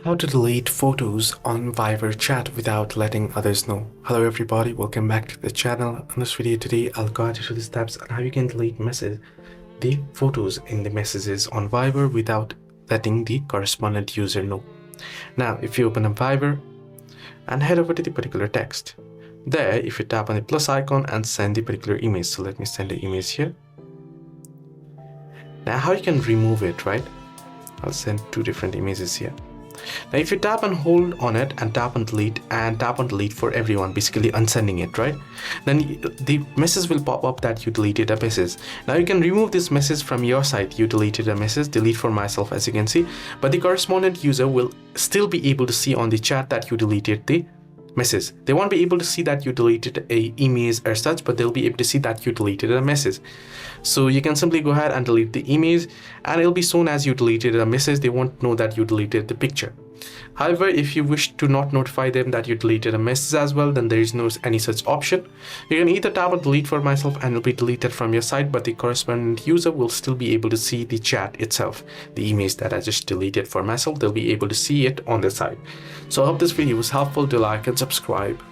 How to delete photos on Viber chat without letting others know. Hello everybody, welcome back to the channel. In this video today, I'll guide you through the steps on how you can delete the photos in the messages on Viber without letting the correspondent user know. Now, if you open a Viber and head over to the particular text, there, if you tap on the plus icon and send the particular image. So let me send the image here. Now, how you can remove it, right? I'll send two different images here. Now, if you tap and hold on it and tap on delete for everyone, basically unsending it, right? Then the message will pop up that you deleted a message. Now you can remove this message from your site. You deleted a message, delete for myself, as you can see, but the correspondent user will still be able to see on the chat that you deleted the message. They won't be able to see that you deleted a image or such, but they'll be able to see that you deleted a message. So you can simply go ahead and delete the image and it'll be shown as you deleted a message. They won't know that you deleted the picture. However, if you wish to not notify them that you deleted a message as well, then there is no any such option. You can either tap on delete for myself and it'll be deleted from your site, but the correspondent user will still be able to see the chat itself, the image that I just deleted for myself. They'll be able to see it on the site. So I hope this video was helpful. Do like and subscribe.